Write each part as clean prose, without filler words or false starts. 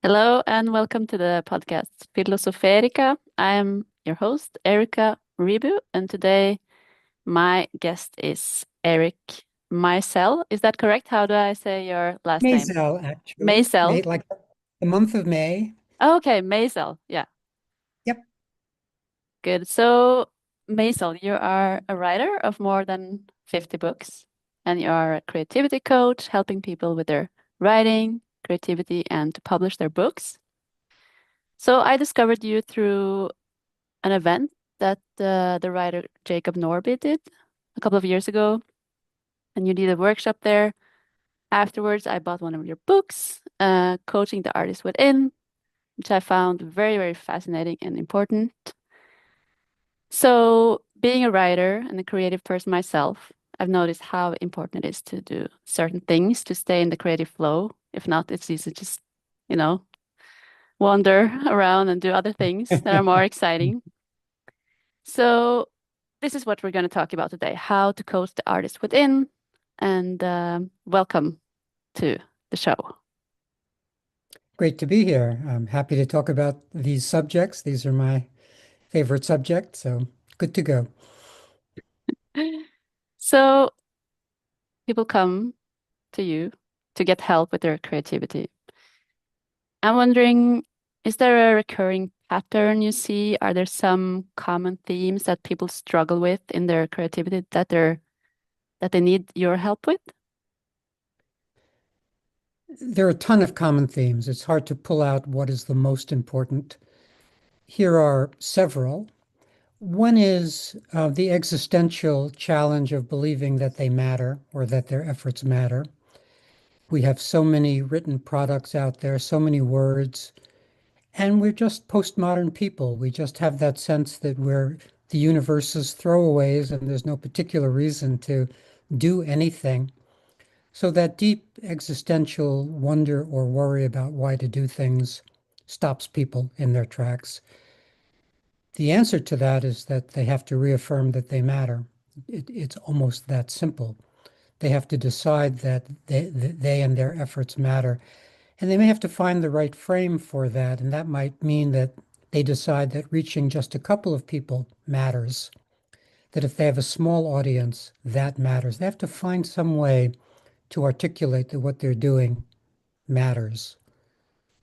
Hello and welcome to the podcast Filosoferica. I am your host, Erika Ribu, and today my guest is Eric Maisel. Is that correct? How do I say your last name? Maisel, actually. Maisel. May like the month of May. Oh, okay, Maisel. Yeah, Yep. good. So, Maisel, you are a writer of more than 50 books, and you are a creativity coach helping people with their writing, creativity, and to publish their books. So, I discovered you through an event that the writer Jacob Nordby did a couple of years ago, and you did a workshop there. Afterwards, I bought one of your books, Coaching the Artist Within, which I found very, very fascinating and important. So, being a writer and a creative person myself, I've noticed how important it is to do certain things to stay in the creative flow. If not, it's easy to just, you know, wander around and do other things that are more exciting. So, this is what we're going to talk about today, how to coach the artist within. And welcome to the show. Great to be here. I'm happy to talk about these subjects. These are my favorite subjects, so good to go. So, people come to you to get help with their creativity. I'm wondering, is there a recurring pattern you see? Are there some common themes that people struggle with in their creativity that they need your help with? There are a ton of common themes. It's hard to pull out what is the most important. Here are several. One is the existential challenge of believing that they matter or that their efforts matter. We have so many written products out there, so many words. And we're just postmodern people. We just have that sense that we're the universe's throwaways and there's no particular reason to do anything. So that deep existential wonder or worry about why to do things stops people in their tracks. The answer to that is that they have to reaffirm that they matter. It's almost that simple. They have to decide that they and their efforts matter. And they may have to find the right frame for that. And that might mean that they decide that reaching just a couple of people matters, that if they have a small audience, that matters. They have to find some way to articulate that what they're doing matters.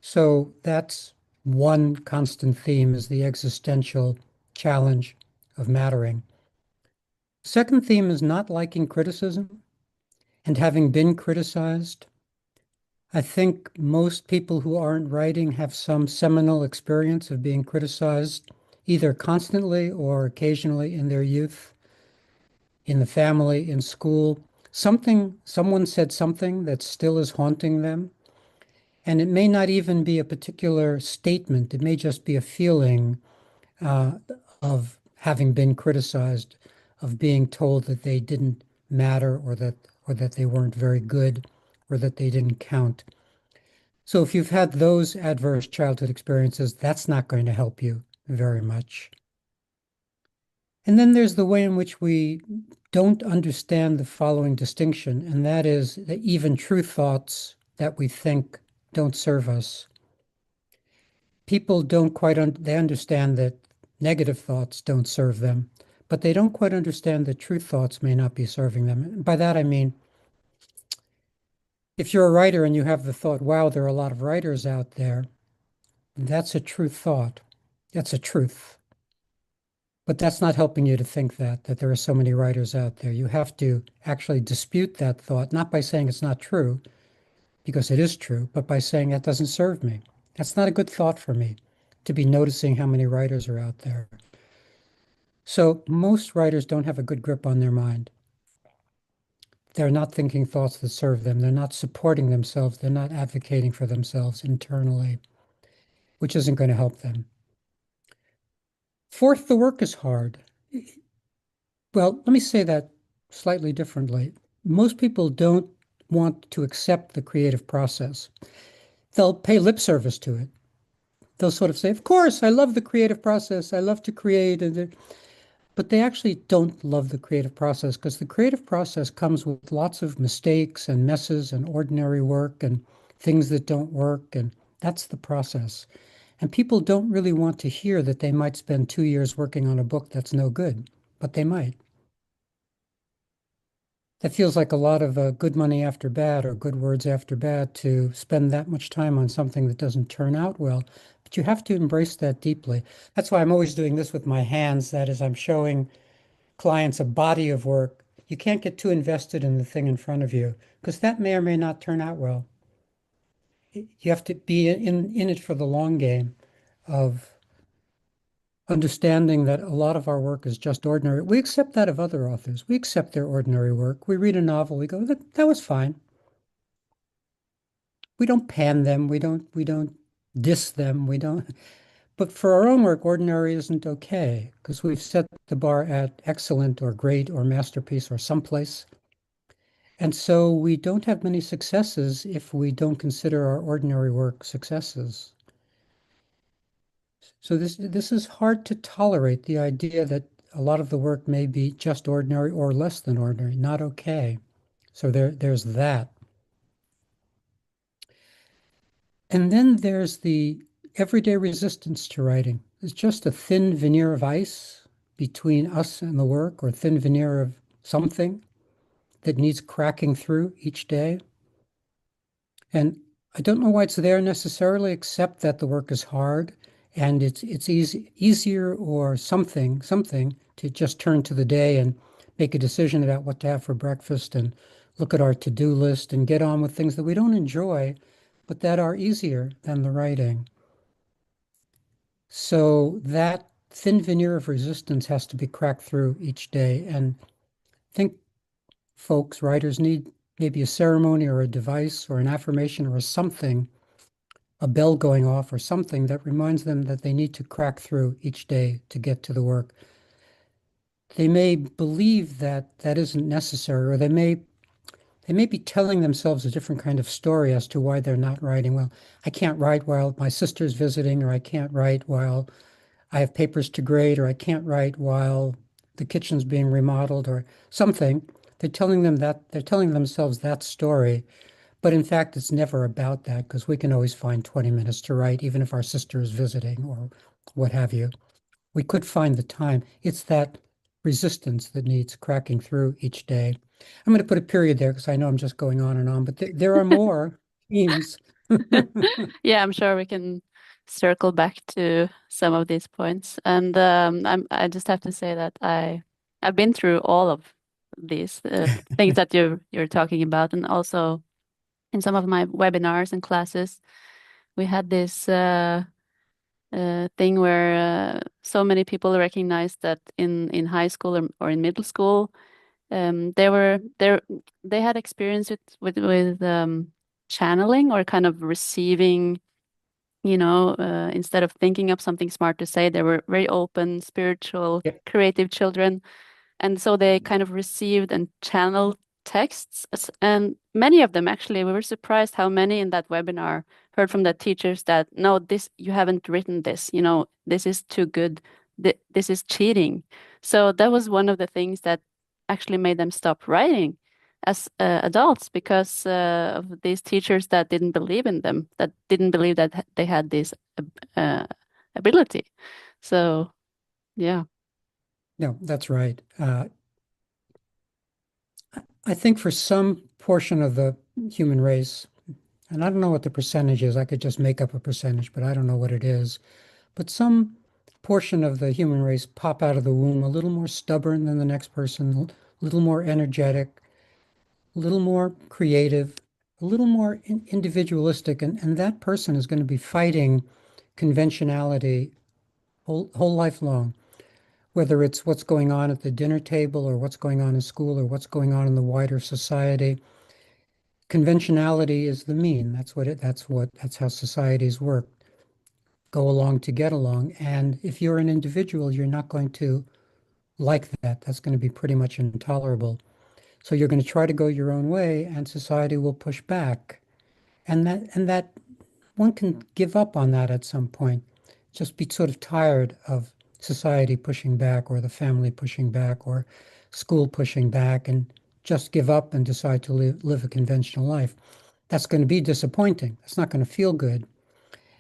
So that's one constant theme is the existential challenge of mattering. Second theme is not liking criticism and having been criticized. I think most people who aren't writing have some seminal experience of being criticized, either constantly or occasionally in their youth, in the family, in school. Someone said something that still is haunting them. And it may not even be a particular statement. It may just be a feeling uh, of having been criticized, of being told that they didn't matter or that they weren't very good or that they didn't count. So if you've had those adverse childhood experiences, that's not going to help you very much. And then there's the way in which we don't understand the following distinction, and that is that even true thoughts that we think don't serve us. People don't quite they understand that negative thoughts don't serve them, but they don't quite understand that true thoughts may not be serving them. And by that I mean, if you're a writer and you have the thought, wow, there are a lot of writers out there, that's a true thought. That's a truth. But that's not helping you to think that there are so many writers out there. You have to actually dispute that thought, not by saying it's not true, because it is true, but by saying that doesn't serve me. That's not a good thought for me to be noticing how many writers are out there. So most writers don't have a good grip on their mind. They're not thinking thoughts that serve them. They're not supporting themselves. They're not advocating for themselves internally, which isn't going to help them. Fourth, the work is hard. Well, let me say that slightly differently. Most people don't want to accept the creative process. They'll pay lip service to it. They'll sort of say, of course, I love the creative process. I love to create. But they actually don't love the creative process because the creative process comes with lots of mistakes and messes and ordinary work and things that don't work and That's the process. And people don't really want to hear that they might spend 2 years working on a book that's no good, but they might. That feels like a lot of good money after bad or good words after bad to spend that much time on something that doesn't turn out well. But you have to embrace that deeply. That's why I'm always doing this with my hands. That is, I'm showing clients a body of work. You can't get too invested in the thing in front of you because that may or may not turn out well. You have to be in it for the long game of understanding that a lot of our work is just ordinary. We accept that of other authors. We accept their ordinary work. We read a novel, we go, that was fine. We don't pan them, we don't diss them, we don't. But for our own work, ordinary isn't okay because we've set the bar at excellent or great or masterpiece or someplace. And so we don't have many successes if we don't consider our ordinary work successes. So this is hard to tolerate, the idea that a lot of the work may be just ordinary or less than ordinary, not okay. So there's that. And then there's the everyday resistance to writing. It's just a thin veneer of ice between us and the work, or thin veneer of something that needs cracking through each day. And I don't know why it's there necessarily, except that the work is hard and it's easier or something to just turn to the day and make a decision about what to have for breakfast and look at our to-do list and get on with things that we don't enjoy, but that are easier than the writing. So that thin veneer of resistance has to be cracked through each day. And I think folks, writers need maybe a ceremony or a device or an affirmation or something, a bell going off or something that reminds them that they need to crack through each day to get to the work. They may believe that that isn't necessary, or they may be telling themselves a different kind of story as to why they're not writing. Well, I can't write while my sister's visiting, or I can't write while I have papers to grade, or I can't write while the kitchen's being remodeled, or something. They're telling themselves that story. But in fact, it's never about that because we can always find 20 minutes to write, even if our sister is visiting or what have you. We could find the time. It's that resistance that needs cracking through each day. I'm going to put a period there because I know I'm just going on and on, but there are more themes. Yeah, I'm sure we can circle back to some of these points. And I just have to say that I've been through all of these things that you're talking about, and also in some of my webinars and classes, we had this thing where so many people recognized that in high school or in middle school, they had experience with channeling or kind of receiving, instead of thinking of something smart to say, they were very open, spiritual, Yep. creative children. And so they kind of received and channeled texts. And many of them, actually, we were surprised how many in that webinar heard from the teachers that, no, this, you haven't written this, this is too good. This is cheating. So that was one of the things that actually made them stop writing as adults, because of these teachers that didn't believe in them, that didn't believe that they had this uh, ability. So, yeah. No, that's right. I think for some portion of the human race, and I don't know what the percentage is, I could just make up a percentage, but I don't know what it is. But some portion of the human race pop out of the womb a little more stubborn than the next person, a little more energetic, a little more creative, a little more individualistic, and that person is going to be fighting conventionality whole life long, whether it's what's going on at the dinner table or what's going on in school or what's going on in the wider society. Conventionality is the mean. That's how societies work. Go along to get along. And if you're an individual, you're not going to like that. That's going to be pretty much intolerable. So you're going to try to go your own way, and society will push back. And that one can give up on that at some point. Just be sort of tired of society pushing back, or the family pushing back, or school pushing back, and just give up and decide to live a conventional life. That's going to be disappointing. It's not going to feel good.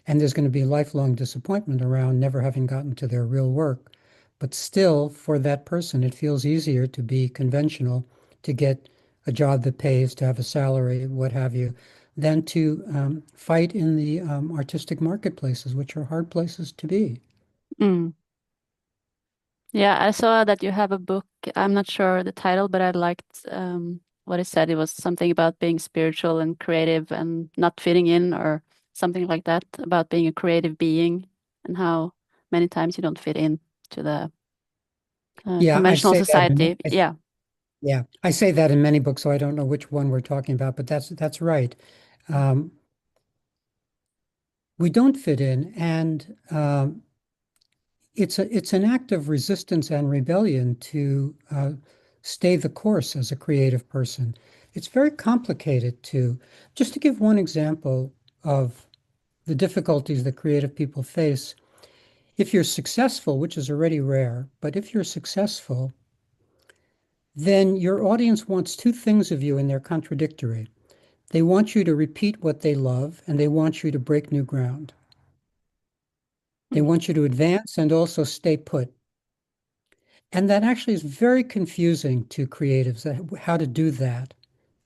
And there's going to be lifelong disappointment around never having gotten to their real work. But still, for that person, it feels easier to be conventional, to get a job that pays, to have a salary, what have you, than to fight in the artistic marketplaces, which are hard places to be. Mm. Yeah, I saw that you have a book. I'm not sure the title, but I liked what it said. It was something about being spiritual and creative and not fitting in, or something like that, about being a creative being and how many times you don't fit in to the Yeah, I conventional say that society. Yeah. yeah, I say that in many books, so I don't know which one we're talking about, but that's right. Um, we don't fit in, and it's an act of resistance and rebellion to stay the course as a creative person. It's very complicated to, just to give one example of the difficulties that creative people face. If you're successful, which is already rare, but if you're successful, then your audience wants two things of you and they're contradictory. They want you to repeat what they love, and they want you to break new ground. They Mm. want you to advance and also stay put. And that actually is very confusing to creatives, how to do that,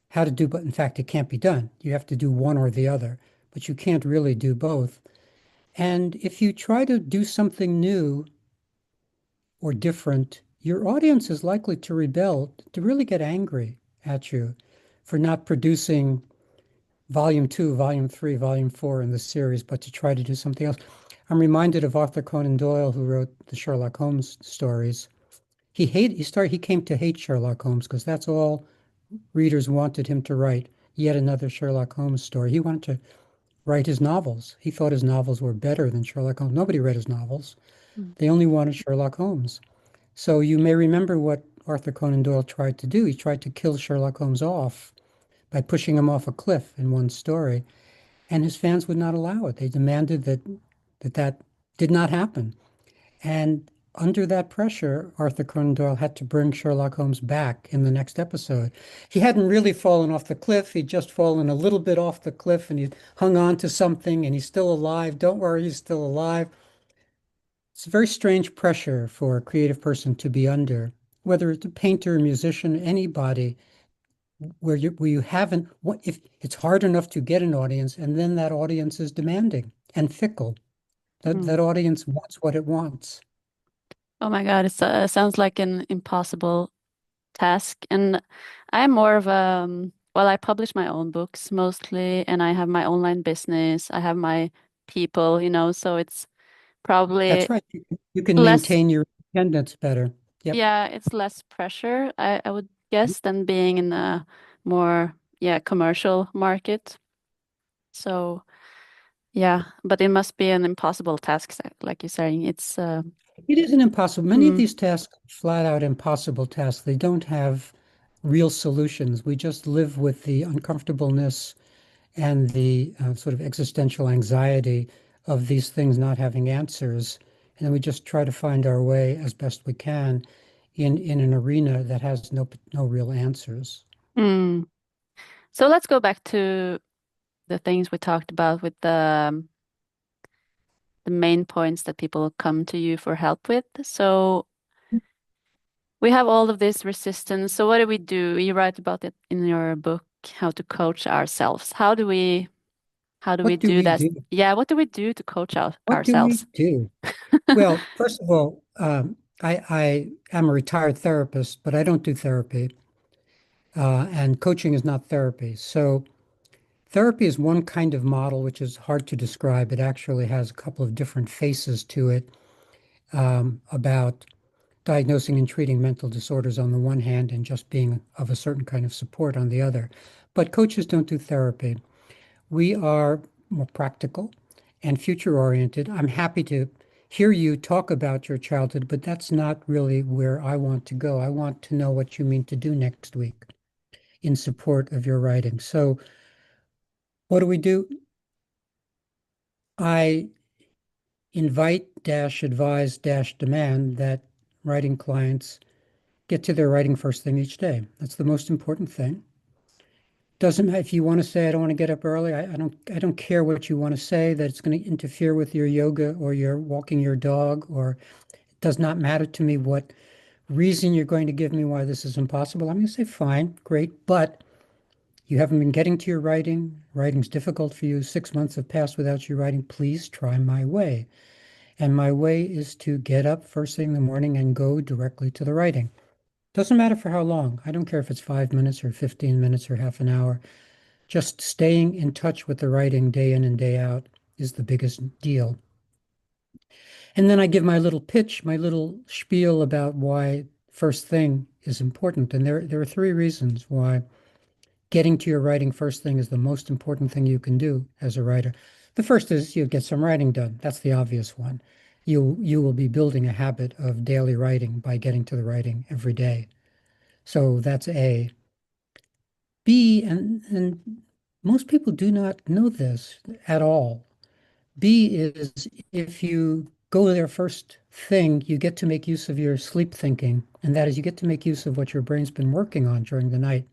how to do, but in fact, it can't be done. You have to do one or the other, but you can't really do both. And if you try to do something new or different, your audience is likely to rebel, to really get angry at you for not producing volume two, volume three, volume four in the series, but to try to do something else. I'm reminded of Arthur Conan Doyle, who wrote the Sherlock Holmes stories. He came to hate Sherlock Holmes because that's all readers wanted him to write, yet another Sherlock Holmes story. He wanted to write his novels. He thought his novels were better than Sherlock Holmes. Nobody read his novels. Mm. They only wanted Sherlock Holmes. So you may remember what Arthur Conan Doyle tried to do. He tried to kill Sherlock Holmes off by pushing him off a cliff in one story, and his fans would not allow it. They demanded that did not happen. And under that pressure, Arthur Conan Doyle had to bring Sherlock Holmes back in the next episode. He hadn't really fallen off the cliff. He'd just fallen a little bit off the cliff and he hung on to something and he's still alive. Don't worry, he's still alive. It's a very strange pressure for a creative person to be under, whether it's a painter, a musician, anybody, where you haven't, what if it's hard enough to get an audience and then that audience is demanding and fickle. That Mm. audience wants what it wants. Oh my God, it sounds like an impossible task. And I'm more of a, well, I publish my own books mostly, and I have my online business. I have my people, so it's That's probably right. You can less, maintain your independence better. Yep. yeah, it's less pressure, I would guess, than being in a more, yeah, commercial market. So, yeah, but it must be an impossible task, like you're saying. It's, It isn't impossible. Many of mm, these tasks are flat out impossible tasks. They don't have real solutions. We just live with the uncomfortableness and the sort of existential anxiety of these things not having answers. And then we just try to find our way as best we can in an arena that has no real answers. mm. So let's go back to the things we talked about with the main points that people come to you for help with. So we have all of this resistance. So what do we do? You write about it in your book, how to coach ourselves. How do we What do do we that? do? Yeah, what do we do to coach What do we ourselves? do? Well, first of all, I am a retired therapist, but I don't do therapy, and coaching is not therapy. So therapy is one kind of model, which is hard to describe. It actually has a couple of different faces to it, about diagnosing and treating mental disorders on the one hand and just being of a certain kind of support on the other. But coaches don't do therapy. We are more practical and future oriented. I'm happy to hear you talk about your childhood, but that's not really where I want to go. I want to know what you mean to do next week in support of your writing. So, what do we do? I invite dash advise dash demand that writing clients get to their writing first thing each day. That's the most important thing. Doesn't matter if you want to say I don't want to get up early. I don't care what you want to say that it's going to interfere with your yoga or your walking your dog, or it does not matter to me what reason you're going to give me why this is impossible. I'm going to say fine, great, but you haven't been getting to your writing. Writing's difficult for you. 6 months have passed without you writing. Please try my way. And my way is to get up first thing in the morning and go directly to the writing. Doesn't matter for how long. I don't care if it's 5 minutes or 15 minutes or half an hour. Just staying in touch with the writing day in and day out is the biggest deal. And then I give my little pitch, my little spiel about why first thing is important. And there are three reasons why getting to your writing first thing is the most important thing you can do as a writer. The first is you get some writing done. That's the obvious one. You will be building a habit of daily writing by getting to the writing every day. So that's A. B, and most people do not know this at all. B is if you go there first thing, you get to make use of your sleep thinking, and that is you get to make use of what your brain's been working on during the night.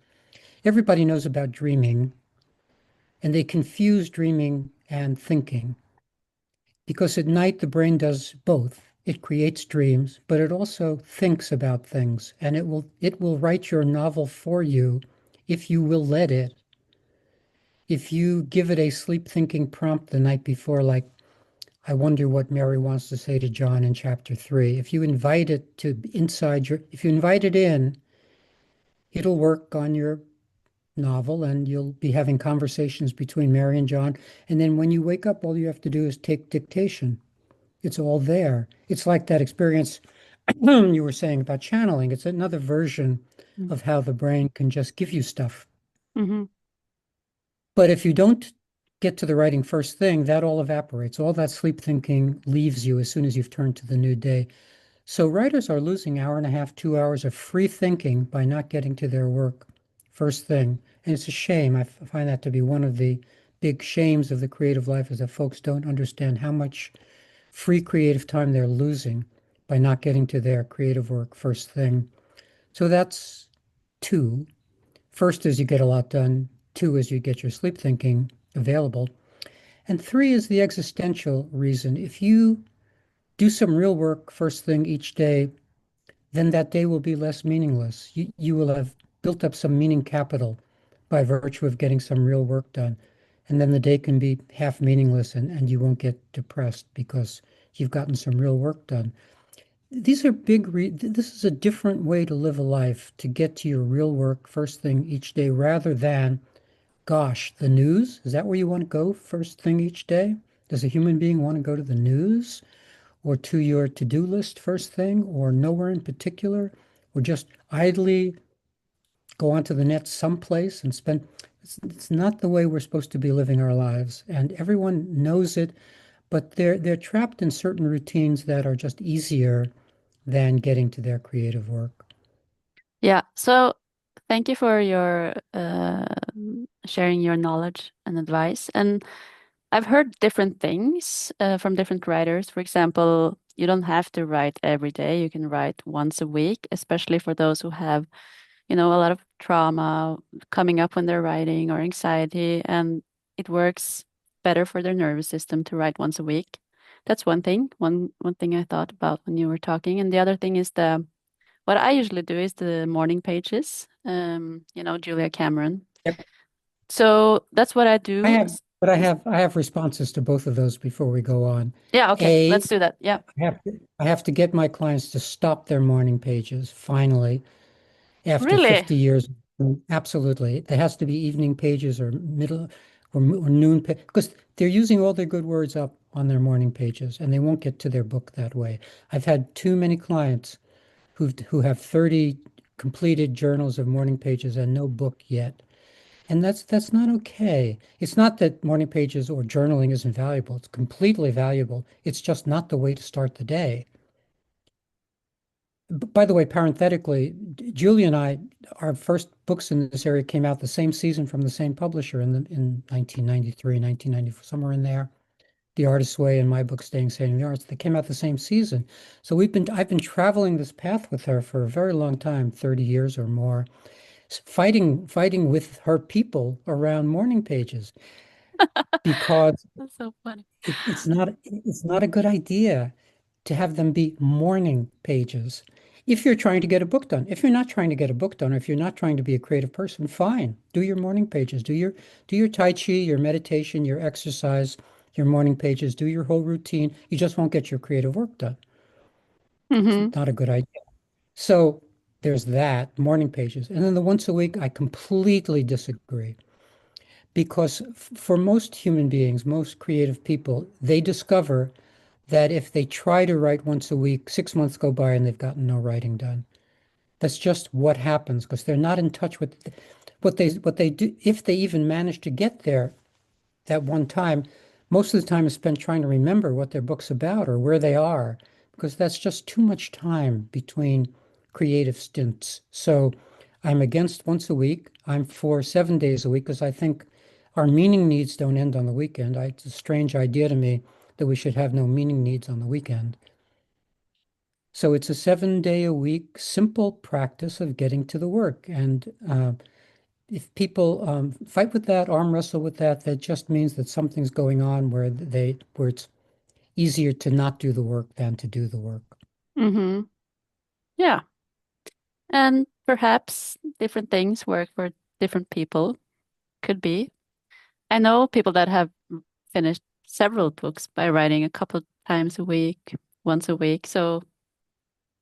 Everybody knows about dreaming, and they confuse dreaming and thinking because at night the brain does both. It creates dreams, but it also thinks about things, and it will write your novel for you if you will let it. If you give it a sleep thinking prompt the night before, like, I wonder what Mary wants to say to John in chapter 3. If you invite it to if you invite it in, it'll work on your novel and you'll be having conversations between Mary and John. And then when you wake up, all you have to do is take dictation. It's all there. It's like that experience you were saying about channeling. It's another version of how the brain can just give you stuff. Mm-hmm. But if you don't get to the writing first thing, that all evaporates. All that sleep thinking leaves you as soon as you've turned to the new day. So writers are losing hour and a half, 2 hours of free thinking by not getting to their work first thing. And it's a shame. I find that to be one of the big shames of the creative life is that folks don't understand how much free creative time they're losing by not getting to their creative work first thing. So that's two. First is you get a lot done. Two is you get your sleep thinking available. And three is the existential reason. If you do some real work first thing each day, then that day will be less meaningless. You will have built up some meaning capital by virtue of getting some real work done. And then the day can be half meaningless and you won't get depressed because you've gotten some real work done. These are this is a different way to live a life, to get to your real work first thing each day rather than, gosh, the news? Is that where you want to go first thing each day? Does a human being want to go to the news or to your to-do list first thing or nowhere in particular or just idly go onto the net someplace and spend? It's not the way we're supposed to be living our lives. And everyone knows it, but they're trapped in certain routines that are just easier than getting to their creative work. Yeah. So thank you for your sharing your knowledge and advice. And I've heard different things from different writers. For example, you don't have to write every day. You can write once a week, especially for those who have, a lot of trauma coming up when they're writing or anxiety, and it works better for their nervous system to write once a week. That's one thing. One thing I thought about when you were talking. And the other thing is the what I usually do is the morning pages. Julia Cameron. Yep. So that's what I I do. have, but I have responses to both of those before we go on. Yeah, okay, A, let's do that. Yeah. I have to get my clients to stop their morning pages finally after Really? 50 years. Absolutely. There has to be evening pages or middle or noon because they're using all their good words up on their morning pages and they won't get to their book that way. I've had too many clients who have 30 completed journals of morning pages and no book yet. And that's not okay. It's not that morning pages or journaling isn't valuable. It's completely valuable. It's just not the way to start the day. By the way, parenthetically, Julie and I, our first books in this area came out the same season from the same publisher in 1993, 1994, somewhere in there. The Artist's Way and my book, Staying Sane in the Arts, they came out the same season. So I've been traveling this path with her for a very long time, 30 years or more. fighting with her people around morning pages because That's so funny. it's not a good idea to have them be morning pages. If you're trying to get a book done, if you're not trying to get a book done, or if you're not trying to be a creative person, fine. Do your morning pages. Do your Tai Chi, your meditation, your exercise, your morning pages, do your whole routine. You just won't get your creative work done. It's Mm-hmm. not a good idea. So there's that, morning pages. And then the once a week, I completely disagree. Because for most human beings, most creative people, they discover that if they try to write once a week, 6 months go by and they've gotten no writing done. That's just what happens because they're not in touch with what they do. If they even manage to get there that one time, most of the time is spent trying to remember what their book's about or where they are, because that's just too much time between creative stints. So I'm against once a week. I'm for 7 days a week because I think our meaning needs don't end on the weekend. It's a strange idea to me that we should have no meaning needs on the weekend. So it's a 7 day a week simple practice of getting to the work. And if people fight with that, arm wrestle with that, that just means that something's going on where it's easier to not do the work than to do the work. Mm-hmm. Yeah. And perhaps different things work for different people. Could be. I know people that have finished several books by writing a couple times a week, once a week. So,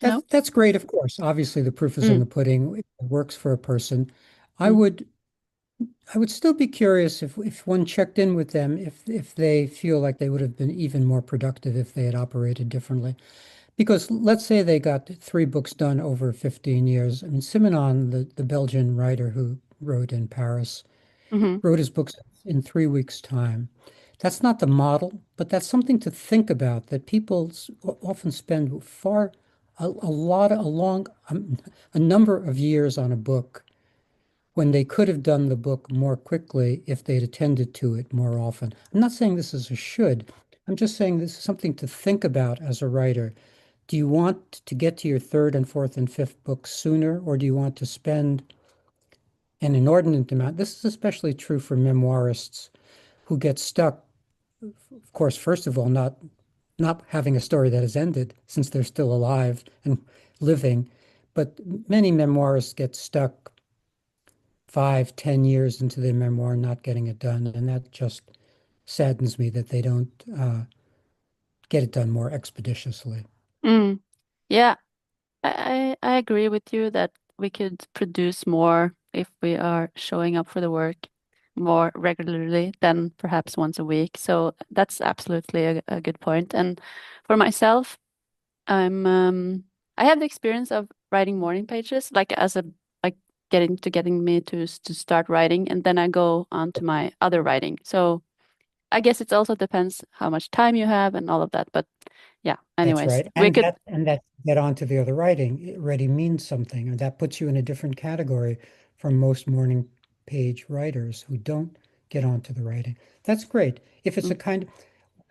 you know. That's great, of course. Obviously, the proof is in Mm, the pudding. It works for a person. I mm, would I would still be curious if one checked in with them if they feel like they would have been even more productive if they had operated differently. Because let's say they got 3 books done over 15 years. I mean, Simenon, the Belgian writer who wrote in Paris, mm-hmm, wrote his books in 3 weeks' time. That's not the model, but that's something to think about that people often spend a lot, a long, a number of years on a book when they could have done the book more quickly if they'd attended to it more often. I'm not saying this is a should. I'm just saying this is something to think about as a writer. Do you want to get to your third and fourth and fifth books sooner, or do you want to spend an inordinate amount? This is especially true for memoirists who get stuck, of course, first of all, not having a story that has ended since they're still alive and living. But many memoirists get stuck 5, 10 years into their memoir, not getting it done. And that just saddens me that they don't get it done more expeditiously. mm. Yeah, I agree with you that we could produce more if we are showing up for the work more regularly than perhaps once a week. So that's absolutely a good point. And for myself, I'm I have the experience of writing morning pages, like as a like getting me to start writing, and then I go on to my other writing. So I guess it also depends how much time you have and all of that. But yeah, That's anyways, right. we could. And that get on to the other writing, it already means something. And that puts you in a different category from most morning page writers who don't get onto the writing. That's great. If it's a Mm, kind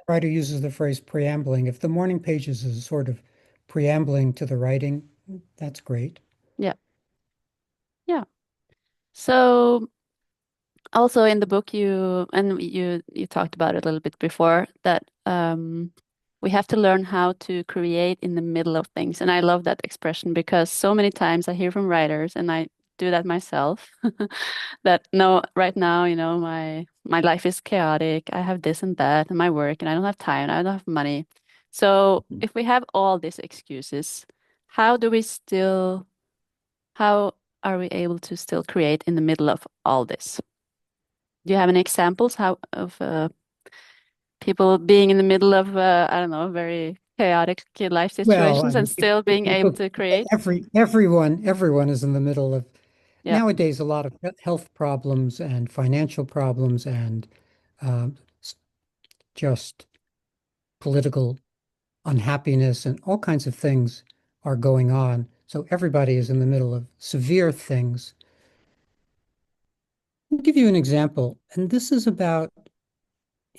writer uses the phrase preambling, if the morning pages is a sort of preambling to the writing, that's great. yeah, yeah. So also in the book you talked about it a little bit before that we have to learn how to create in the middle of things. And I love that expression because so many times I hear from writers and I do that myself that no, right now, my life is chaotic. I have this and that and my work and I don't have time, I don't have money. So if we have all these excuses, how do we still how are we able to still create in the middle of all this? Do you have any examples how of people being in the middle of I don't know, very chaotic life Well, situations and still being able people, to create? everyone is in the middle of Yeah. nowadays a lot of health problems and financial problems and s- just political unhappiness and all kinds of things are going on. So everybody is in the middle of severe things. I'll give you an example, and this is about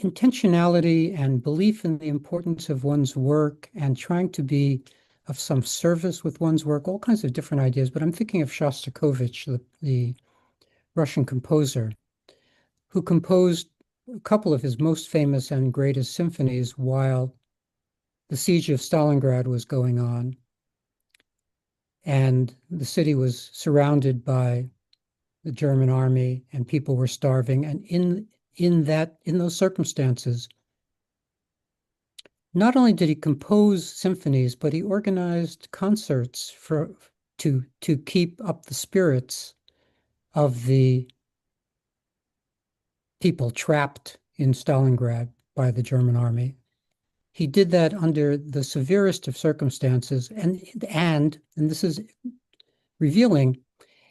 intentionality and belief in the importance of one's work and trying to be of some service with one's work, all kinds of different ideas. But I'm thinking of Shostakovich, the Russian composer, who composed a couple of his most famous and greatest symphonies while the siege of Stalingrad was going on, and the city was surrounded by the German army, and people were starving. And in those circumstances, not only did he compose symphonies, but he organized concerts to keep up the spirits of the people trapped in Stalingrad by the German army. He did that under the severest of circumstances, and this is revealing.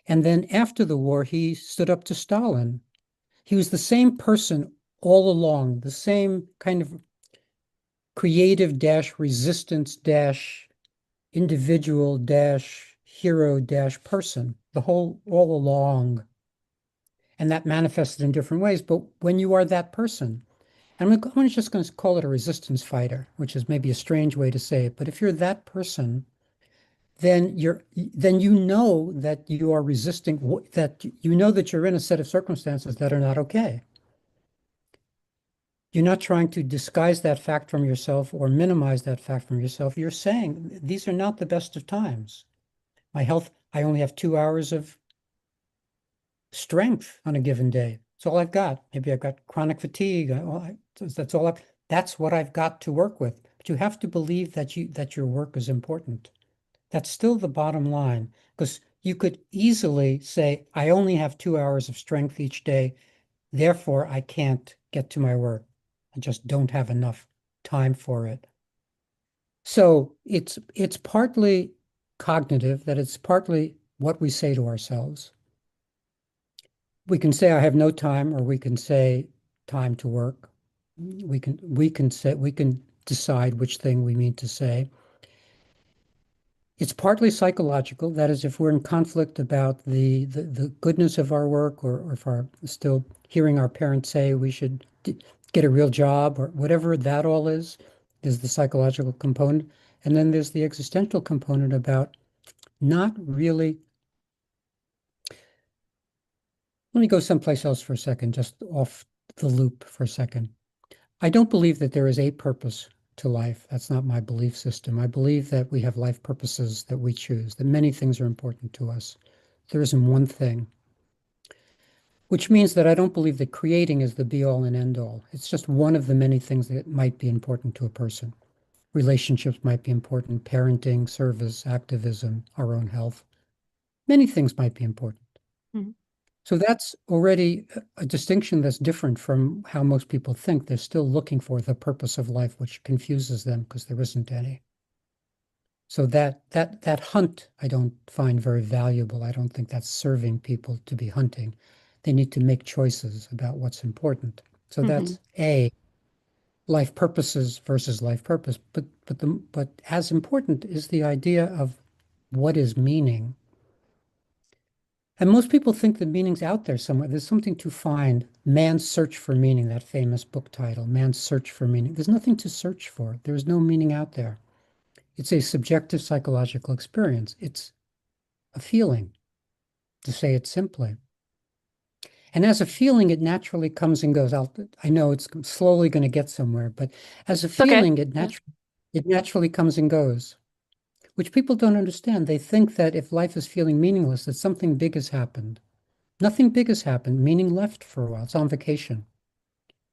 And then after the war, he stood up to Stalin. He was the same person all along, the same kind of creative dash resistance dash individual dash hero dash person, the whole all along. And that manifested in different ways. But when you are that person, and I'm just going to call it a resistance fighter, which is maybe a strange way to say it, but if you're that person, then you know that you are resisting, that you know that you're in a set of circumstances that are not okay. You're not trying to disguise that fact from yourself or minimize that fact from yourself. You're saying these are not the best of times. My health, I only have 2 hours of strength on a given day. That's all I've got. Maybe I've got chronic fatigue. That's all that's what I've got to work with. But you have to believe that your work is important. That's still the bottom line, because you could easily say, I only have 2 hours of strength each day, therefore I can't get to my work. I just don't have enough time for it. So it's partly cognitive, that it's partly what we say to ourselves. We can say I have no time, or we can say time to work. We can decide which thing we mean to say. It's partly psychological. That is, if we're in conflict about the goodness of our work, or if our still hearing our parents say we should get a real job, or whatever that all is the psychological component. And then there's the existential component about not really. Let me go someplace else for a second, just off the loop for a second. I don't believe that there is a purpose to life. That's not my belief system. I believe that we have life purposes that we choose, that many things are important to us. There isn't one thing, which means that I don't believe that creating is the be all and end all. It's just one of the many things that might be important to a person. Relationships might be important, parenting, service, activism, our own health. Many things might be important. Mhm. So that's already a distinction that's different from how most people think. They're still looking for the purpose of life, which confuses them because there isn't any. So that hunt I don't find very valuable. I don't think that's serving people to be hunting. They need to make choices about what's important. So Mhm. that's A, life purposes versus life purpose. But as important is the idea of what is meaning. And most people think the meaning's out there somewhere. There's something to find. Man's Search for Meaning, that famous book title, Man's Search for Meaning. There's nothing to search for. There's no meaning out there. It's a subjective psychological experience. It's a feeling, to say it simply. And as a feeling, it naturally comes and goes. I know it's slowly going to get somewhere, but as a It's okay. feeling, Yeah. it naturally comes and goes, which people don't understand. They think that if life is feeling meaningless, that something big has happened. Nothing big has happened. Meaning left for a while. It's on vacation.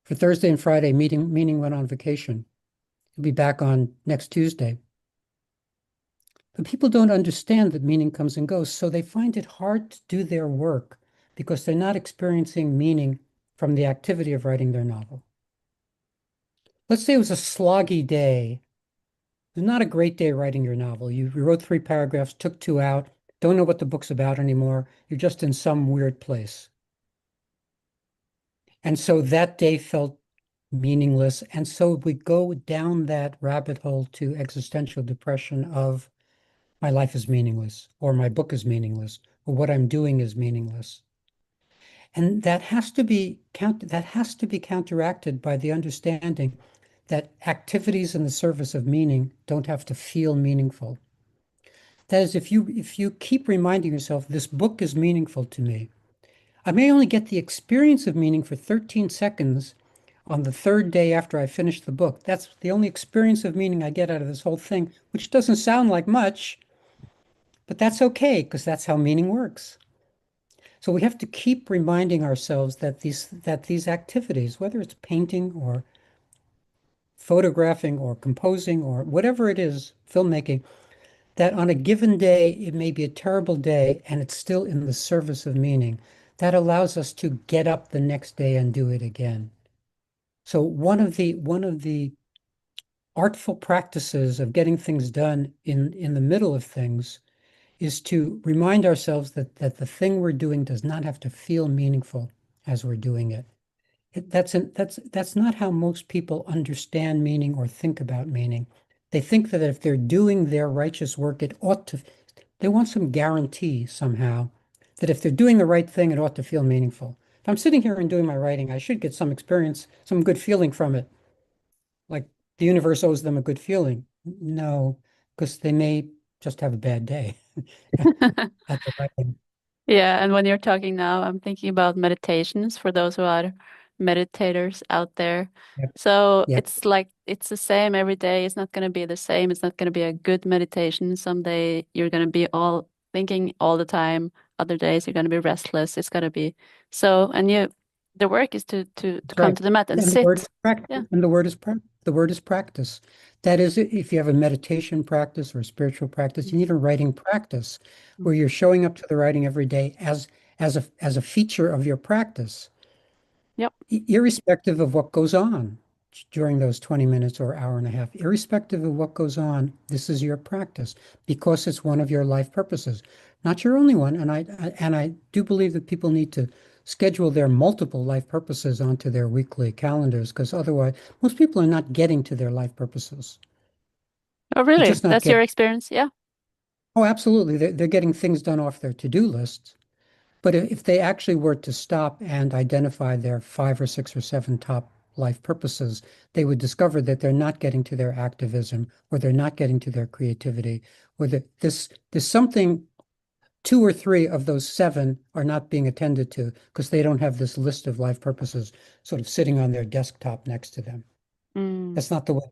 For Thursday and Friday, meaning went on vacation. He'll be back on next Tuesday. But people don't understand that meaning comes and goes, so they find it hard to do their work because they're not experiencing meaning from the activity of writing their novel. Let's say it was a sloggy day. It was not a great day writing your novel. You wrote 3 paragraphs, took 2 out, don't know what the book's about anymore. You're just in some weird place. And so that day felt meaningless. And so we go down that rabbit hole to existential depression of my life is meaningless, or my book is meaningless, or what I'm doing is meaningless. And that has to be counteracted by the understanding that activities in the service of meaning don't have to feel meaningful. That is, if you keep reminding yourself, this book is meaningful to me. I may only get the experience of meaning for 13 seconds on the third day after I finish the book. That's the only experience of meaning I get out of this whole thing, which doesn't sound like much, but that's okay because that's how meaning works. So we have to keep reminding ourselves that these activities, whether it's painting or photographing or composing or whatever it is, filmmaking, that on a given day, it may be a terrible day and it's still in the service of meaning. That allows us to get up the next day and do it again. So one of the artful practices of getting things done in the middle of things is to remind ourselves that the thing we're doing does not have to feel meaningful as we're doing it. That's not how most people understand meaning or think about meaning. They think that if they're doing their righteous work, they want some guarantee somehow that if they're doing the right thing, it ought to feel meaningful. If I'm sitting here and doing my writing, I should get some experience, some good feeling from it. Like the universe owes them a good feeling. No, because they may just have a bad day at the writing. Yeah, and when you're talking now, I'm thinking about meditations for those who are meditators out there. Yep, So yep, it's like it's the same every day. It's not going to be the same. It's not going to be a good meditation. Some day you're going to be all thinking all the time. Other days you're going to be restless. It's going to be so, and the work is to that's come right. to the mat and And the word is sit. practice. Yeah. And the word is practice. That is, if you have a meditation practice or a spiritual practice, you need a writing practice where Mm. you're showing up to the writing every day as a feature of your practice. Yep. Irrespective of what goes on during those 20 minutes or hour and a half, irrespective of what goes on, this is your practice because it's one of your life purposes, not your only one. And I do believe that people need to schedule their multiple life purposes onto their weekly calendars because otherwise, most people are not getting to their life purposes. Oh, They're really? just not That's your getting. experience? Yeah. Oh, absolutely. They're getting things done off their to-do lists. But if they actually were to stop and identify their five or six or seven top life purposes, they would discover that they're not getting to their activism or they're not getting to their creativity, or that there's something two or three of those seven are not being attended to because they don't have this list of life purposes sort of sitting on their desktop next to them. Mm. That's not the way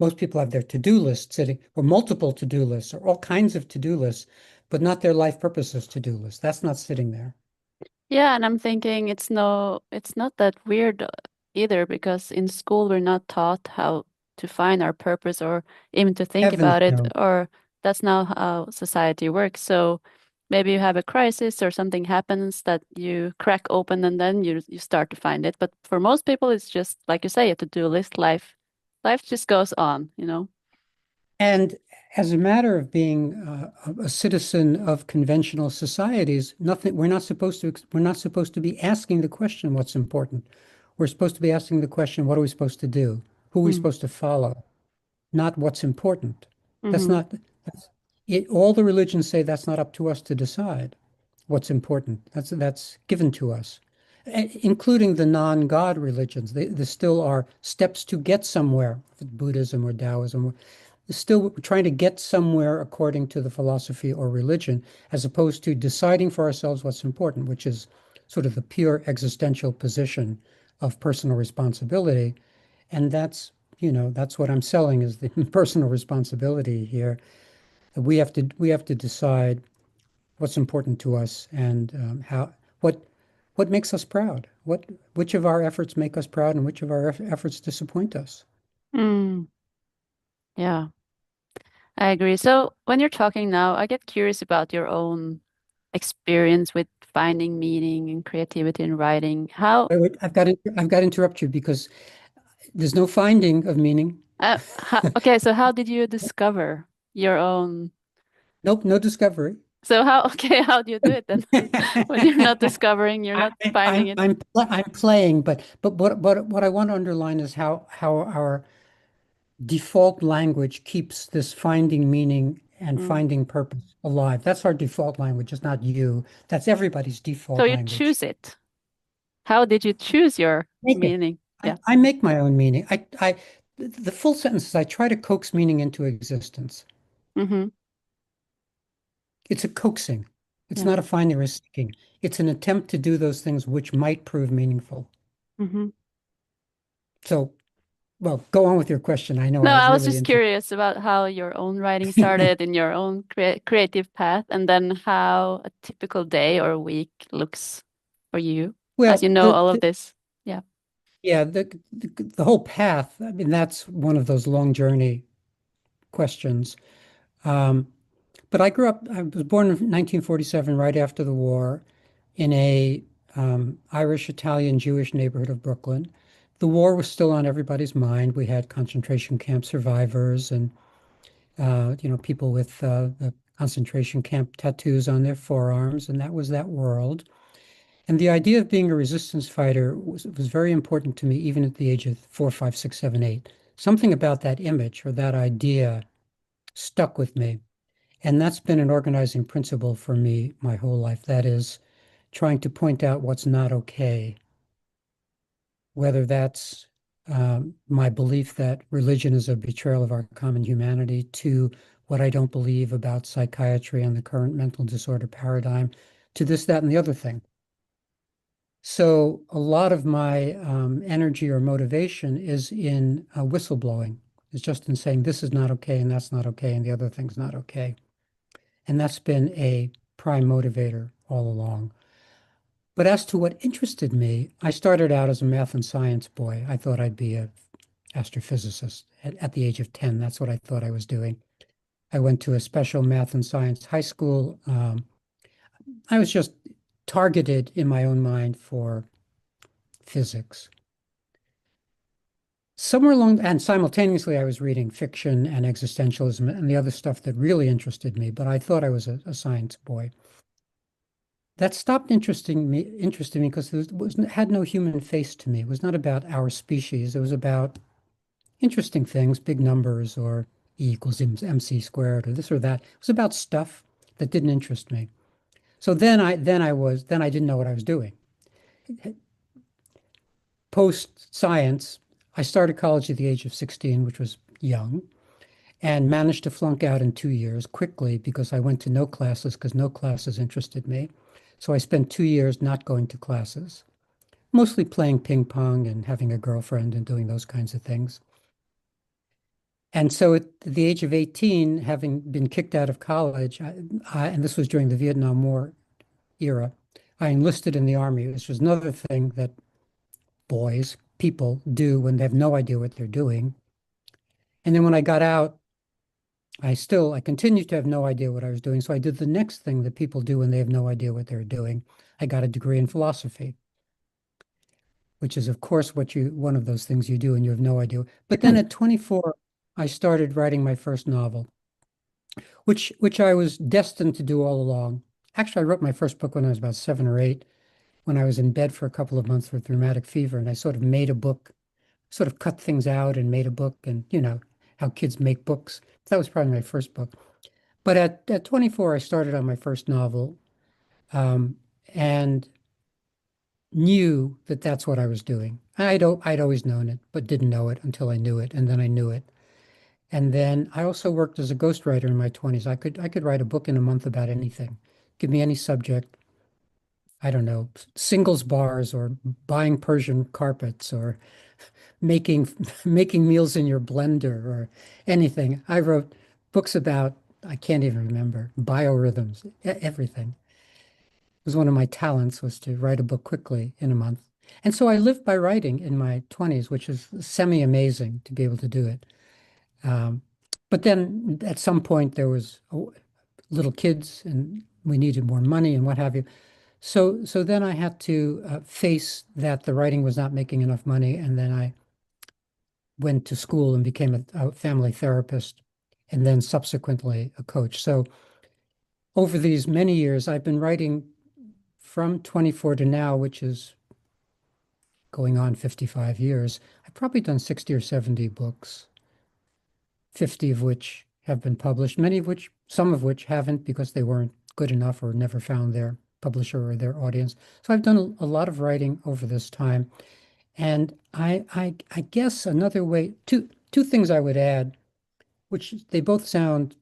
most people have their to-do list sitting, or multiple to-do lists, or all kinds of to-do lists, but not their life purposes to-do list. That's not sitting there. Yeah, and I'm thinking it's not that weird either because in school we're not taught how to find our purpose or even to think Heavens about it, no. or that's not how society works. So maybe you have a crisis or something happens that you crack open and then you start to find it. But for most people, it's just like you say, a to-do list. Life just goes on, you know. And as a matter of being a citizen of conventional societies, we're not supposed to be asking the question, what's important? We're supposed to be asking the question, what are we supposed to do? Who are we Mm. supposed to follow? Not what's important. That's Hmm. not that's it. All the religions say that's not up to us to decide what's important. That's given to us, including the non-God religions. There still are steps to get somewhere, Buddhism or Taoism, still trying to get somewhere according to the philosophy or religion, as opposed to deciding for ourselves what's important, which is sort of the pure existential position of personal responsibility. And that's what I'm selling is the personal responsibility here. We have to decide what's important to us and what what makes us proud. Which of our efforts make us proud and which of our efforts disappoint us. Mm. Yeah. I agree. So when you're talking now, I get curious about your own experience with finding meaning and creativity in writing. Wait, wait, I've got to interrupt you because there's no finding of meaning. Okay, so how did you discover your own? Nope, no discovery. So how, okay, how do you do it then? When you're not discovering, you're I, not finding it. I'm playing, but what I want to underline is how our default language keeps this finding meaning and Mm. finding purpose alive. That's our default language. It's not you. That's everybody's So default you language. choose it. How did you choose your Make it. meaning? Yeah. I make my own meaning. The full sentence is I try to coax meaning into existence. Hmm. It's a coaxing. It's Yeah. not a finding or seeking. It's an attempt to do those things which might prove meaningful. Hmm. So, well, go on with your question. I know No, I was I was really just into. curious about how your own writing started in your own creative path, and then how a typical day or week looks for you, as Well, you know all of this. Yeah. yeah, the whole path. I mean, that's one of those long journey questions. Um, but I grew up. I was born in 1947, right after the war, in a Irish, Italian, Jewish neighborhood of Brooklyn. The war was still on everybody's mind. We had concentration camp survivors and people with the concentration camp tattoos on their forearms, and that was that world. And the idea of being a resistance fighter was very important to me, even at the age of 4, 5, 6, 7, 8. Something about that image or that idea stuck with me. And that's been an organizing principle for me my whole life. That is trying to point out what's not okay, whether that's my belief that religion is a betrayal of our common humanity, to what I don't believe about psychiatry and the current mental disorder paradigm, to this, that, and the other thing. So a lot of my energy or motivation is in whistleblowing. It's just in saying this is not okay and that's not okay and the other thing's not okay. And that's been a prime motivator all along. But as to what interested me, I started out as a math and science boy. I thought I'd be an astrophysicist at the age of 10. That's what I thought I was doing. I went to a special math and science high school. I was just targeted in my own mind for physics. Somewhere along, and simultaneously, I was reading fiction and existentialism and the other stuff that really interested me, but I thought I was a science boy. That stopped interesting me because had no human face to me. It was not about our species. It was about interesting things, big numbers or E equals MC squared or this or that. It was about stuff that didn't interest me. So then I didn't know what I was doing. Post science, I started college at the age of 16, which was young, and managed to flunk out in 2 years quickly because I went to no classes because no classes interested me. So I spent 2 years not going to classes, mostly playing ping pong and having a girlfriend and doing those kinds of things. And so at the age of 18, having been kicked out of college, and this was during the Vietnam War era, I enlisted in the Army, which was another thing that people do when they have no idea what they're doing. And then when I got out, I continued to have no idea what I was doing. So I did the next thing that people do when they have no idea what they're doing. I got a degree in philosophy, which is, of course, one of those things you do and you have no idea. But then at 24, I started writing my first novel, which I was destined to do all along. Actually, I wrote my first book when I was about 7 or 8, when I was in bed for a couple of months with rheumatic fever, and I sort of made a book, sort of cut things out and made a book, and how kids make books. That was probably my first book. But at 24, I started on my first novel, um, and knew that that's what I was doing. I'd always known it, but didn't know it until I knew it, and then I knew it. And then I also worked as a ghostwriter in my 20s. I could write a book in a month about anything. Give me any subject. I don't know, singles bars or buying Persian carpets or making making meals in your blender or anything. I wrote books about, I can't even remember, biorhythms, everything. It was one of my talents, was to write a book quickly in a month. And so I lived by writing in my 20s, which is semi-amazing to be able to do it. Um, but then at some point there was little kids and we needed more money and what have you. So then I had to face that the writing was not making enough money, and then I went to school and became a family therapist, and then subsequently a coach. So over these many years, I've been writing from 24 to now, which is going on 55 years. I've probably done 60 or 70 books, 50 of which have been published, some of which haven't because they weren't good enough or never found their publisher or their audience. So I've done a lot of writing over this time. And I guess another way, two things I would add, which they both sound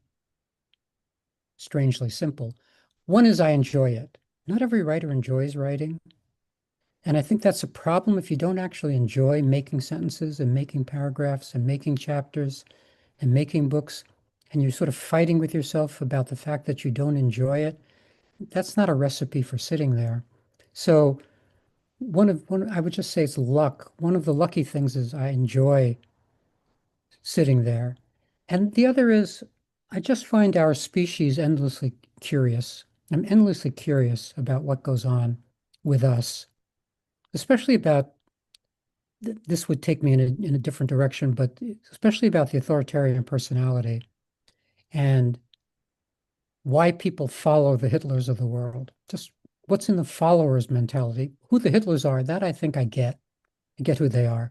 strangely simple. One is I enjoy it. Not every writer enjoys writing. And I think that's a problem if you don't actually enjoy making sentences and making paragraphs and making chapters and making books, and you're sort of fighting with yourself about the fact that you don't enjoy it. That's not a recipe for sitting there. So I would just say it's luck. One of the lucky things is I enjoy sitting there. And the other is I just find our species endlessly curious. I'm endlessly curious about what goes on with us, especially about this would take me in a different direction, but especially about the authoritarian personality and why people follow the Hitlers of the world. Just what's in the followers mentality. Who the Hitlers are, that I think I get. I get who they are.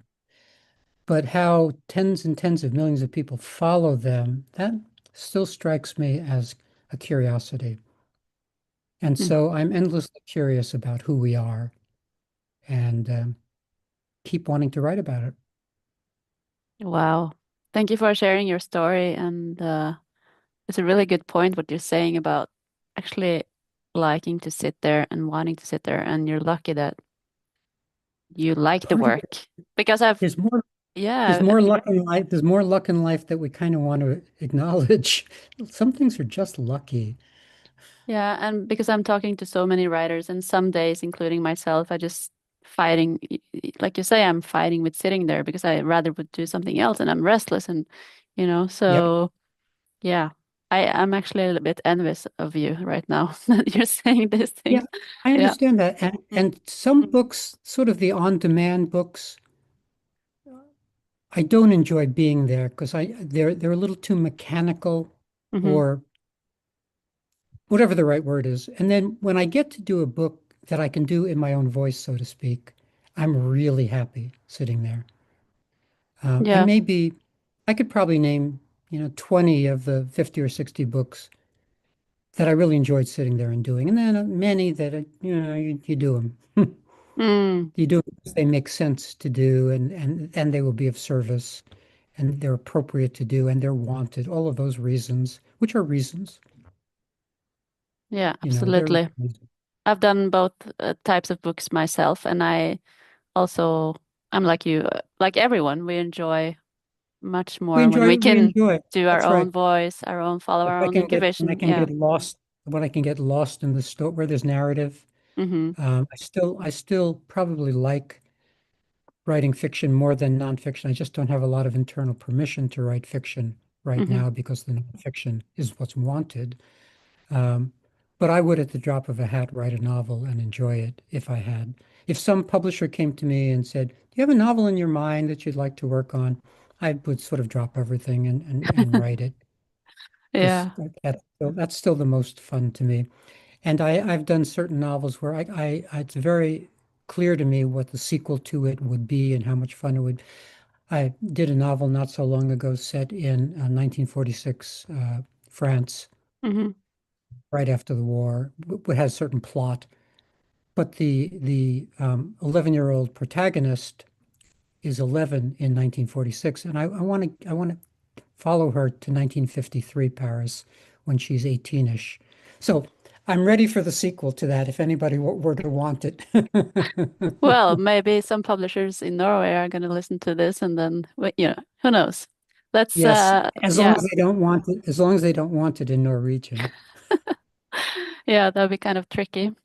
But how tens and tens of millions of people follow them, that still strikes me as a curiosity. And Mm. so I'm endlessly curious about who we are and keep wanting to write about it. Wow. Thank you for sharing your story. And it's a really good point what you're saying about actually liking to sit there and wanting to sit there. And you're lucky that you like the Part of it, work because I've, there's more there's yeah, more luck in life. There's more luck in life that we kind of want to acknowledge. Some things are just lucky. yeah. And because I'm talking to so many writers, and some days, including myself, I just fighting, like you say, I'm fighting with sitting there because I rather would do something else and I'm restless and, Yep. so. Yeah, I'm actually a little bit envious of you right now that you're saying these Yeah, things. I Yeah. understand that. And Mm. and some books, sort of the on-demand books, I don't enjoy being there because they're a little too mechanical Mm-hmm. or whatever the right word is. And then when I get to do a book that I can do in my own voice, so to speak, I'm really happy sitting there. And Yeah. maybe I could probably name, 20 of the 50 or 60 books that I really enjoyed sitting there and doing. And then many that, you do them. Mm. You do it because they make sense to do and they will be of service and they're appropriate to do and they're wanted. All of those reasons, which are reasons, Yeah, they're absolutely. reasons. I've done both types of books myself, and I also, I'm like you, like everyone, we enjoy much We more when enjoy, we we can enjoy it. do our That's right. own voice, our own follow If our I own can get when I intuition. can Yeah. get lost, when I can get lost in the story where there's narrative, Mm-hmm. I still probably like writing fiction more than nonfiction. I just don't have a lot of internal permission to write fiction right Mm-hmm. now because the nonfiction is what's wanted. Um, but I would, at the drop of a hat, write a novel and enjoy it if I had. If some publisher came to me and said, "Do you have a novel in your mind that you'd like to work on?" I would sort of drop everything and write it because Yeah. that's still the most fun to me. And I've done certain novels where it's very clear to me what the sequel to it would be and how much fun it would. I did a novel not so long ago set in 1946 France, Mm-hmm. right after the war, which has certain plot. But the 11-year-old protagonist is 11 in 1946, and I want to follow her to 1953 Paris when she's 18-ish. So I'm ready for the sequel to that if anybody were to want it. Well, maybe some publishers in Norway are going to listen to this and then, who knows? Let's, Yes, as long yeah, as they don't want it, as long as they don't want it in Norwegian. yeah, that'll be kind of tricky.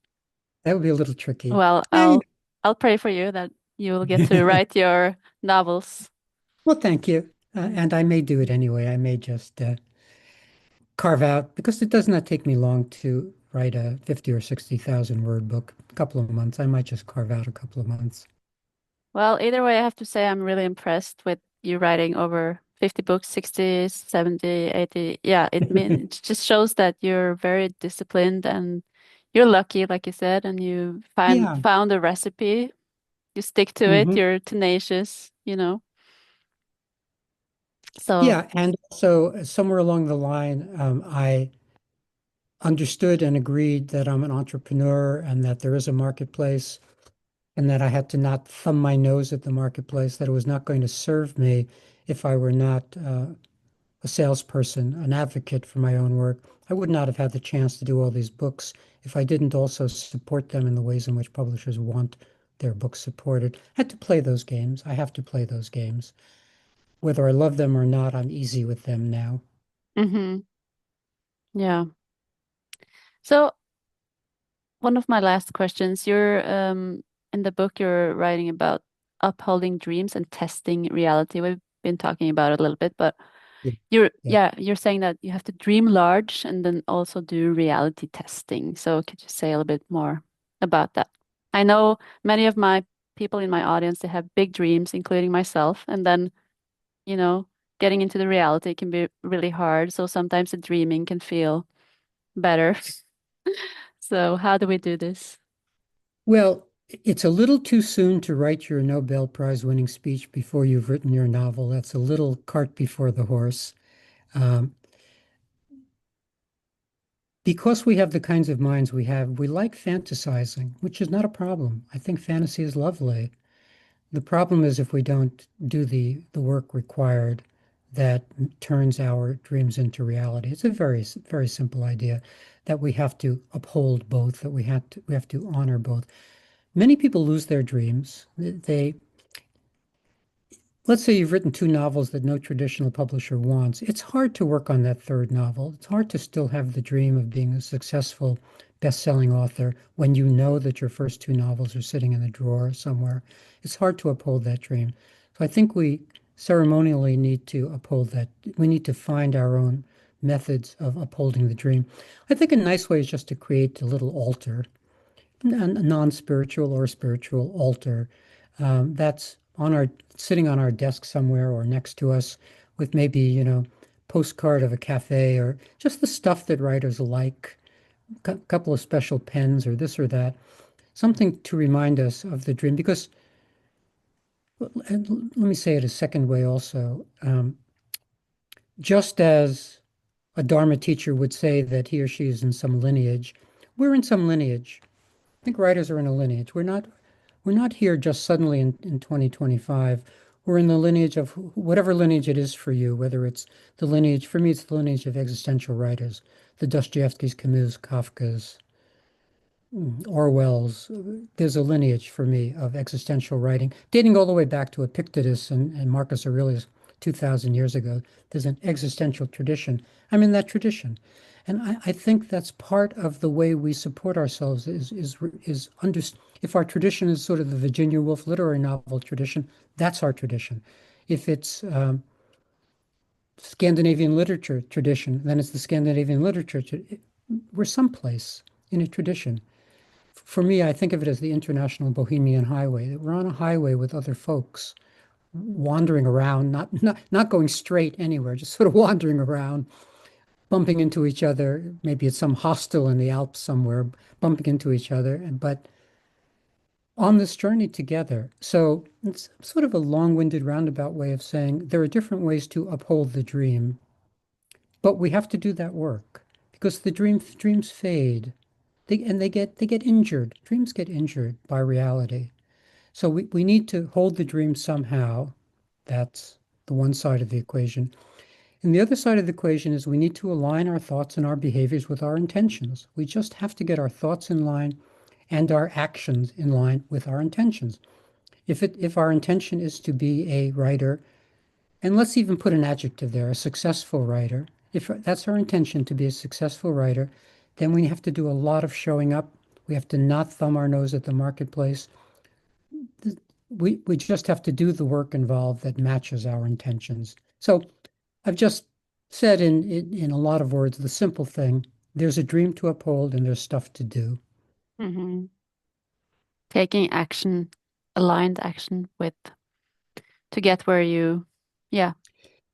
That would be a little tricky. Well, Eh, I'll pray for you that you will get to write your novels. well, thank you. Mm. And I may do it anyway. I may just carve out, because it does not take me long to write a 50 or 60,000 word book, a couple of months. I might just carve out a couple of months. Well, either way, I have to say I'm really impressed with you writing over 50 books, 60, 70, 80. Yeah, it just shows that you're very disciplined and you're lucky, like you said, and you Yeah. found a recipe. You stick to it, Hmm. you're tenacious. So, Yeah. And so somewhere along the line, I understood and agreed that I'm an entrepreneur and that there is a marketplace and that I had to not thumb my nose at the marketplace, that it was not going to serve me if I were not a salesperson, an advocate for my own work. I would not have had the chance to do all these books if I didn't also support them in the ways in which publishers want their books supported. I had to play those games. I have to play those games. Whether I love them or not, I'm easy with them now. Mm-hmm. Yeah. So one of my last questions, you're in the book you're writing about upholding dreams and testing reality. We've been talking about it a little bit, but Yeah. you're Yeah. yeah, you're saying that you have to dream large and then also do reality testing. So could you say a little bit more about that? I know many of my people in my audience, they have big dreams, including myself, and then, you know, getting into the reality can be really hard. So sometimes the dreaming can feel better. So how do we do this? Well, it's a little too soon to write your Nobel Prize winning speech before you've written your novel. That's a little cart before the horse. Um, because we have the kinds of minds we have, we like fantasizing, which is not a problem. I think fantasy is lovely. The problem is if we don't do the work required that turns our dreams into reality. It's a very simple idea that we have to uphold both, that we have to honor both. Many people lose their dreams. They Let's say you've written two novels that no traditional publisher wants. It's hard to work on that third novel. It's hard to still have the dream of being a successful best-selling author when you know that your first two novels are sitting in a drawer somewhere. It's hard to uphold that dream. So I think we ceremonially need to uphold that. We need to find our own methods of upholding the dream. I think a nice way is just to create a little altar, a non-spiritual or spiritual altar that's on our sitting on our desk somewhere or next to us with maybe, postcard of a cafe or just the stuff that writers like, a couple of special pens or this or that, something to remind us of the dream. Because and let me say it a second way also. Just as a Dharma teacher would say that he or she is in some lineage, we're in some lineage. I think writers are in a lineage. We're not here just suddenly in 2025. We're in the lineage of whatever lineage it is for you, whether it's the lineage, for me, it's the lineage of existential writers, the Dostoevsky's, Camus, Kafka's, Orwell's. There's a lineage for me of existential writing, dating all the way back to Epictetus and Marcus Aurelius 2,000 years ago. There's an existential tradition. I'm in that tradition. And I think that's part of the way we support ourselves is under, if our tradition is sort of the Virginia Woolf literary novel tradition, that's our tradition. If it's Scandinavian literature tradition, then it's the Scandinavian literature. We're someplace in a tradition. For me, I think of it as the International Bohemian Highway, that we're on a highway with other folks, wandering around, not going straight anywhere, just sort of wandering around, bumping into each other. Maybe it's some hostel in the Alps somewhere, bumping into each other, but on this journey together. So it's sort of a long-winded roundabout way of saying there are different ways to uphold the dream, but we have to do that work because the dreams fade. They get injured. Dreams get injured by reality. So we need to hold the dream somehow. That's the one side of the equation. And the other side of the equation is we need to align our thoughts and our behaviors with our intentions. We just have to get our thoughts in line and our actions in line with our intentions. If our intention is to be a writer, and let's even put an adjective there, a successful writer, if that's our intention to be a successful writer, then we have to do a lot of showing up. We have to not thumb our nose at the marketplace. We just have to do the work involved that matches our intentions. So I've just said in a lot of words the simple thing: there's a dream to uphold and there's stuff to do. Hmm. Taking action, aligned action with to get where you, yeah,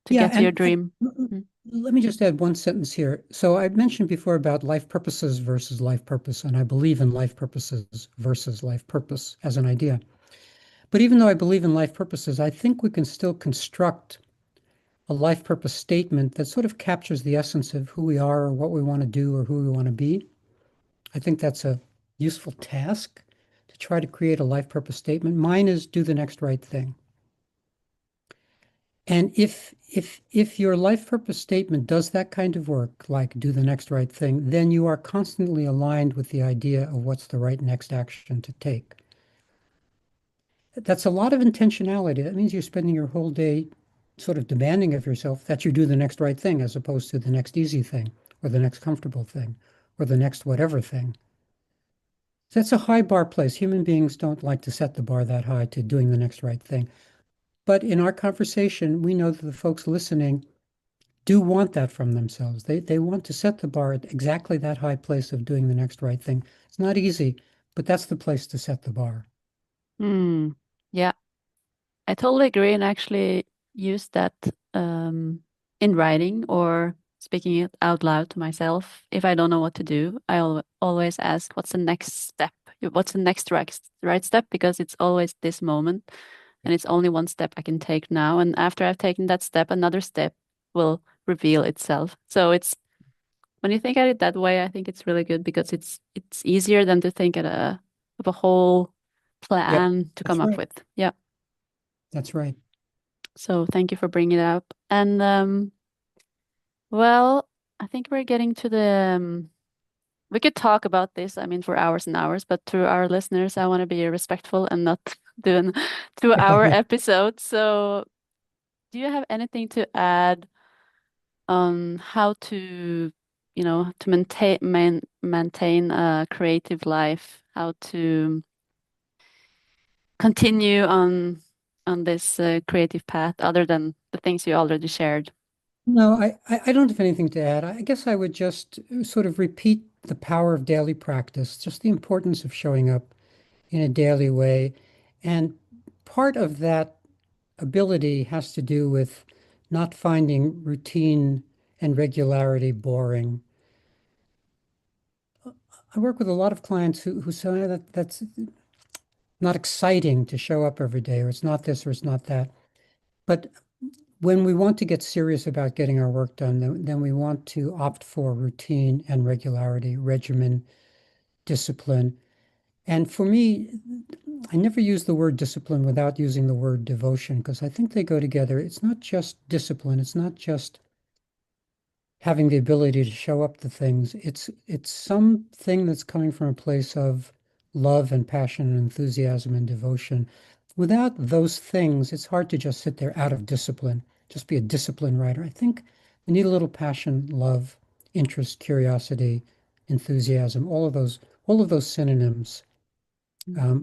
to Yeah, get to your and dream. Mm. let me just add one sentence here. So I mentioned before about life purposes versus life purpose, and I believe in life purposes versus life purpose as an idea. But even though I believe in life purposes, I think we can still construct a life purpose statement that sort of captures the essence of who we are or what we want to do or who we want to be. I think that's a useful task to try to create a life purpose statement. Mine is do the next right thing. And if your life purpose statement does that kind of work, like do the next right thing, then you are constantly aligned with the idea of what's the right next action to take. That's a lot of intentionality. That means you're spending your whole day sort of demanding of yourself that you do the next right thing as opposed to the next easy thing or the next comfortable thing or the next whatever thing. That's a high bar place. Human beings don't like to set the bar that high to doing the next right thing. But in our conversation, we know that the folks listening do want that from themselves. They want to set the bar at exactly that high place of doing the next right thing. It's not easy, but that's the place to set the bar. Hmm. Yeah, I totally agree and actually use that um, in writing or speaking it out loud to myself. If I don't know what to do, I always ask, what's the next step? What's the next right step? Because it's always this moment and it's only one step I can take now. And after I've taken that step, another step will reveal itself. So it's when you think at it that way, I think it's really good because it's easier than to think of a whole Yep, plan to come that's up right. with. Yeah. That's right. So thank you for bringing it up. And well, I think we're getting to the we could talk about this, I mean, for hours and hours, but to our listeners, I want to be respectful and not do an 2 hour episode. So do you have anything to add on how to, to maintain a creative life, how to continue on this creative path other than the things you already shared? No, I don't have anything to add. I guess I would just sort of repeat the power of daily practice, just the importance of showing up in a daily way. And part of that ability has to do with not finding routine and regularity boring. I work with a lot of clients who say that that's not exciting to show up every day, or it's not this, or it's not that. But when we want to get serious about getting our work done, then we want to opt for routine and regularity, regimen, discipline. And for me, I never use the word discipline without using the word devotion because I think they go together. It's not just discipline, it's not just having the ability to show up to things. It's something that's coming from a place of love and passion and enthusiasm and devotion. Without those things, it's hard to just sit there out of discipline, just be a disciplined writer. I think we need a little passion, love, interest, curiosity, enthusiasm, all of those synonyms,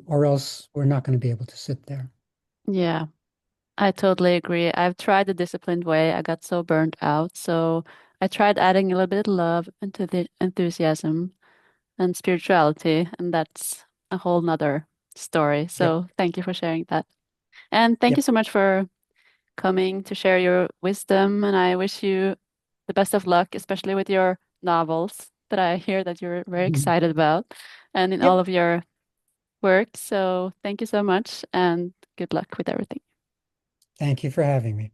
or else we're not going to be able to sit there. Yeah, I totally agree. I've tried the disciplined way. I got so burnt out. So I tried adding a little bit of love into the enthusiasm and spirituality, and that's a whole nother story. Yep, So thank you for sharing that. And thank you yep. so much for coming to share your wisdom. And I wish you the best of luck, especially with your novels that I hear that you're very excited about and in all Yep. of your work. So thank you so much and good luck with everything. Thank you for having me.